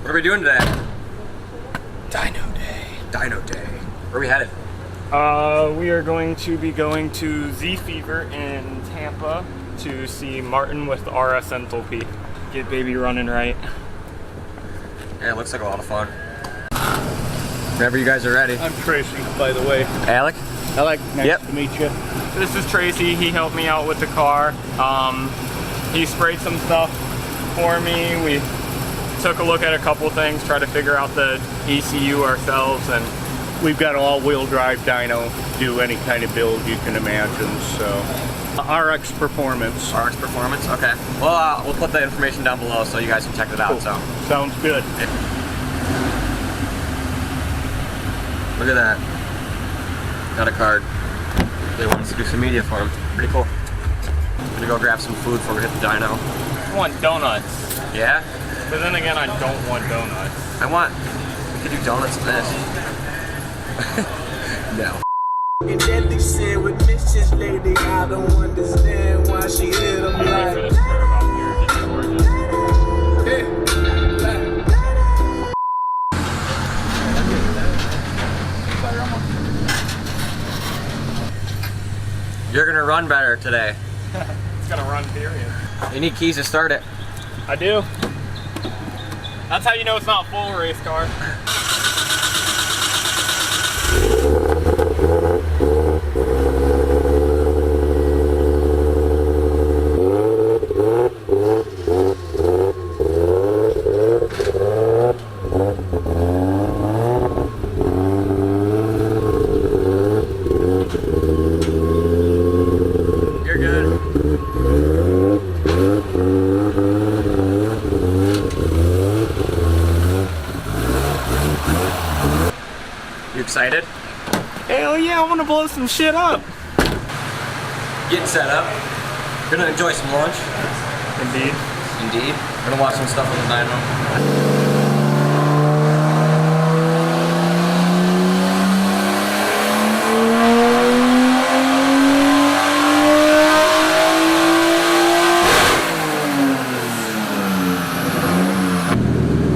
What are we doing today? Dyno Day. Dyno Day. Where are we headed? We are going to be going to Z Fever in Tampa to see Martin with Rs-Enthalpy. Get baby running right. Yeah, it looks like a lot of fun. Whenever you guys are ready. I'm Tracy, by the way. Alec? Alec, nice to meet you. This is Tracy. He helped me out with the car. He sprayed some stuff for me. We took a look at a couple things, tried to figure out the ECU ourselves, and We've got all-wheel drive dyno, do any kind of build you can imagine, so. RX Performance. RX Performance, okay. Well, we'll put the information down below so you guys can check it out. Cool. So Sounds good. Look at that. Got a card. They want us to do some media for him. Pretty cool. I'm gonna go grab some food before we hit the dyno. I want donuts. Yeah? But then again, I don't want donuts. We could do donuts in this. No. And then they said with Mrs. Lady, I don't understand why she hit him like. You're gonna run better today. It's gonna run, period. You need keys to start it. I do. That's how you know it's not a full race car. You're good. You excited? Hell yeah, I want to blow some shit up. Getting set up. Gonna enjoy some lunch. Indeed. Indeed. Gonna watch some stuff on the dyno.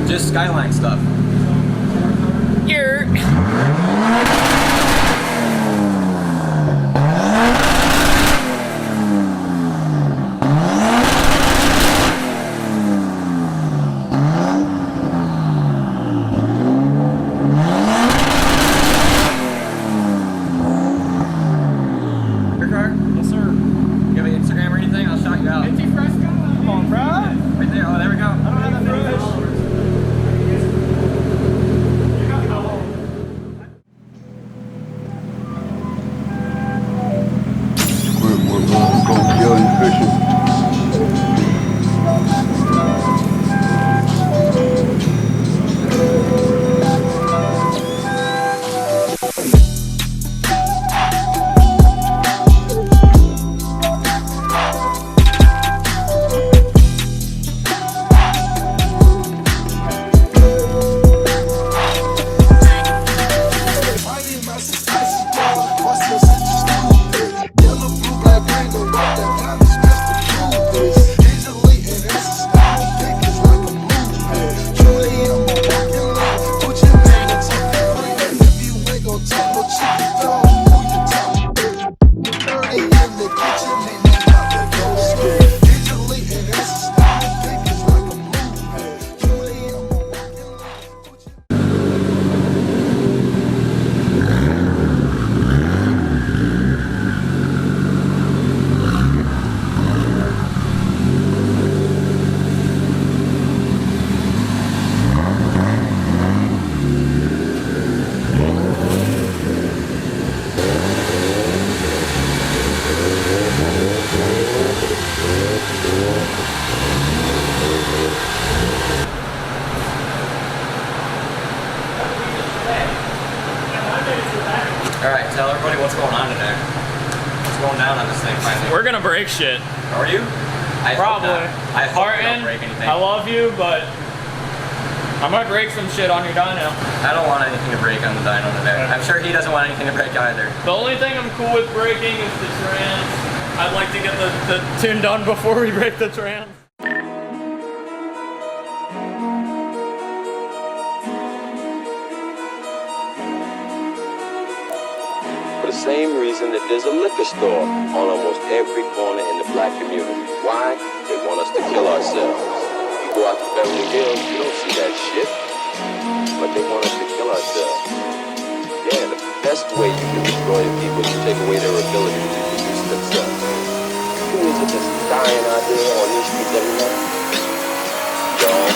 Just Skyline stuff. Your car? Yes, sir. You have an Instagram or anything? I'll shout you out. Come on, bro. Right there. Oh, there we go. I don't have that fresh. Alright, tell everybody what's going on today. What's going down on this thing finally? We're gonna break shit. Are you? I Probably. hope not. I hope you don't break anything. I love you, but I might break some shit on your dyno. I don't want anything to break on the dyno today. I'm sure he doesn't want anything to break either. The only thing I'm cool with breaking is the trans. I'd like to get the tune done before we break the trans. For the same reason that there's a liquor store on almost every corner in the black community. Why? They want us to kill ourselves. You go out to Beverly Hills, you don't see that shit. But they want us to kill ourselves. Yeah, the best way you can destroy people is to take away their ability to reproduce themselves. Who is it that's dying out there on these streets every night? Y'all.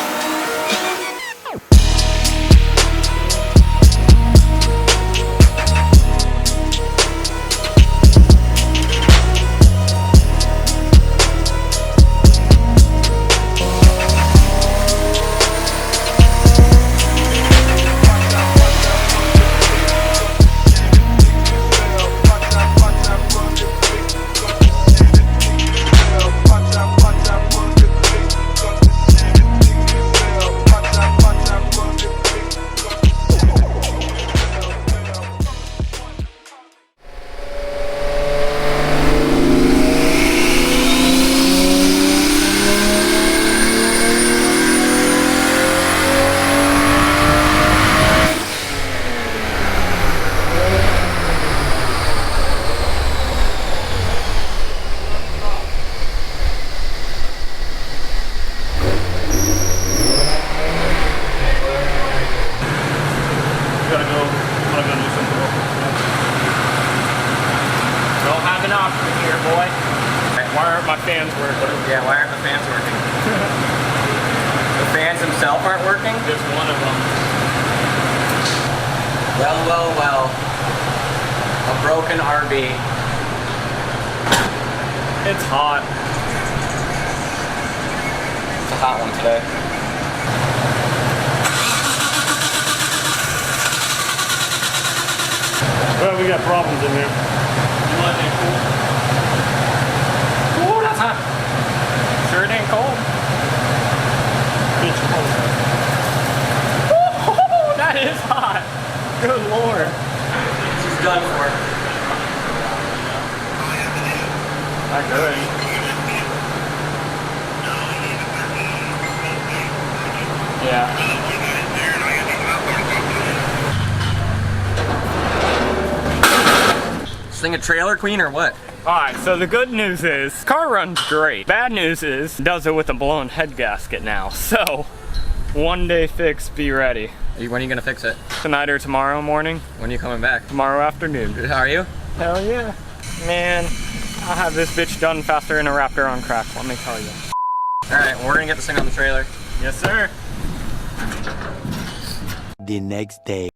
Why aren't my fans working? Yeah, why aren't the fans working? The fans themselves aren't working? Just one of them. Well, well, well. A broken RB. It's hot. It's a hot one today. Well, we got problems in here. You want it cool? Ooh, that's hot. Sure it ain't cold. It's cold. Ooh, that is hot. Good lord. She's done for. Not good. Yeah. This thing a trailer queen or what? Alright, so the good news is, car runs great. Bad news is, does it with a blown head gasket now. So, one day fix, be ready. When are you gonna fix it? Tonight or tomorrow morning? When are you coming back? Tomorrow afternoon. Are you? Hell yeah. Man, I'll have this bitch done faster than a Raptor on crack, let me tell you. Alright, well, we're gonna get this thing on the trailer. Yes, sir. The next day.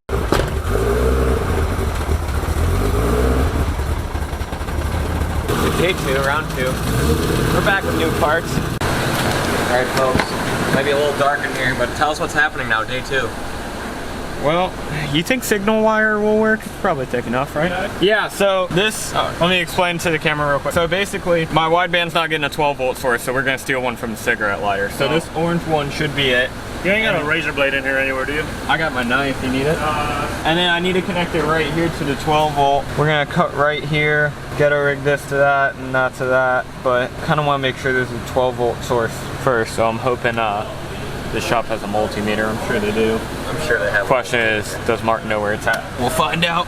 Day 2, round 2. We're back with new parts. Alright folks, might be a little dark in here, but tell us what's happening now, day 2. Well, you think signal wire will work? It's probably thick enough, right? Yeah, so this, let me explain to the camera real quick. So basically, my wideband's not getting a 12 volt source, so we're gonna steal one from the cigarette lighter. So this orange one should be it. You ain't got a razor blade in here anywhere, do you? I got my knife, you need it? And then I need to connect it right here to the 12 volt. We're gonna cut right here, ghetto rig this to that and that to that, but kind of want to make sure there's a 12 volt source first, so I'm hoping this shop has a multimeter. I'm sure they do. I'm sure they have. Question is, does Martin know where it's at? We'll find out.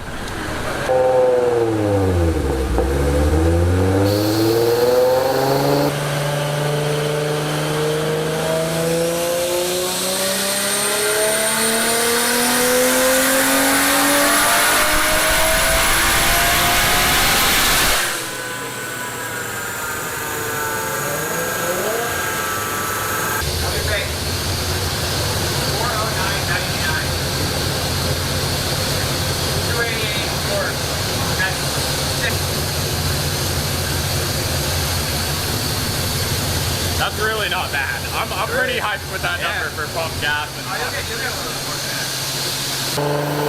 That's really not bad. I'm pretty hyped with that number for pump gas. And You'll get a little more than that.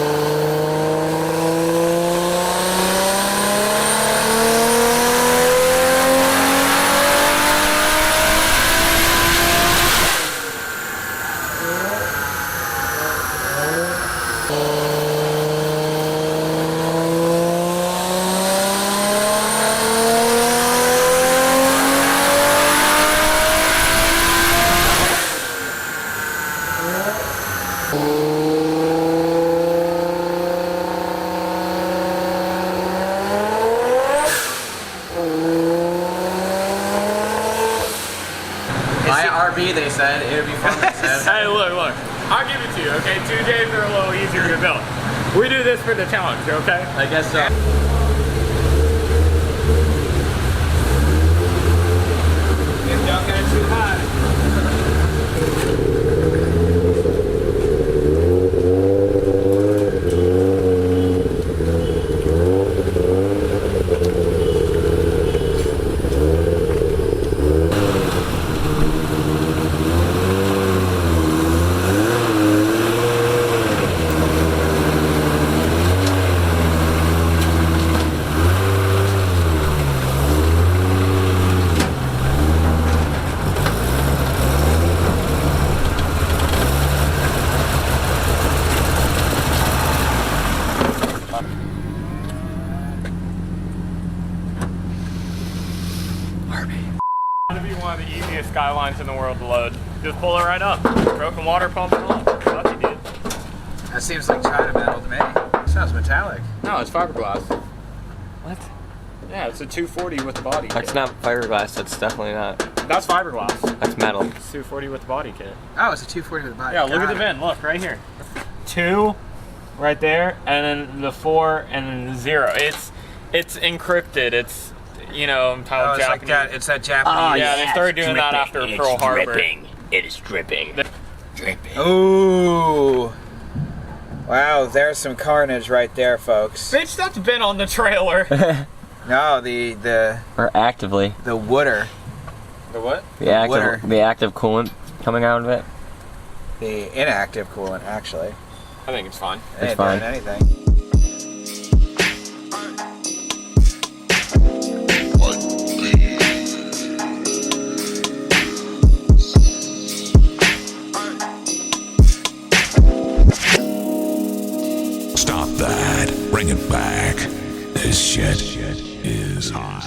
Buy RB, they said. It would be fun, they said. Hey, look. I'll give it to you, okay? 2Js are a little easier to build. We do this for the challenge, okay? I guess so. Don't get too high. To be one of the easiest Skylines in the world to load. Just pull it right up. Broken water pump it on. That's what you did. That seems like China metal to me. It sounds metallic. No, it's fiberglass. What? Yeah, it's a 240 with the body That's kit. not fiberglass, that's definitely not. That's fiberglass. That's metal. It's 240 with the body kit. Oh, it's a 240 with a body. Yeah, look at Got the VIN. Look, right here. 2 right there, and then the 4, and then the 0. It's encrypted. It's, you know, Oh, Japanese. it's like that. It's that Japanese. Yeah, they started doing that after Pearl Harbor. It is dripping. Dripping. Ooh. Wow, there's some carnage right there, folks. Bitch, that's been on the trailer. No, the Or actively. the wooder, The what? The active, water. the active coolant coming out of it. the inactive coolant, actually. I think it's fine. It ain't fine. doing anything. Stop that. Bring it back. This shit is hot.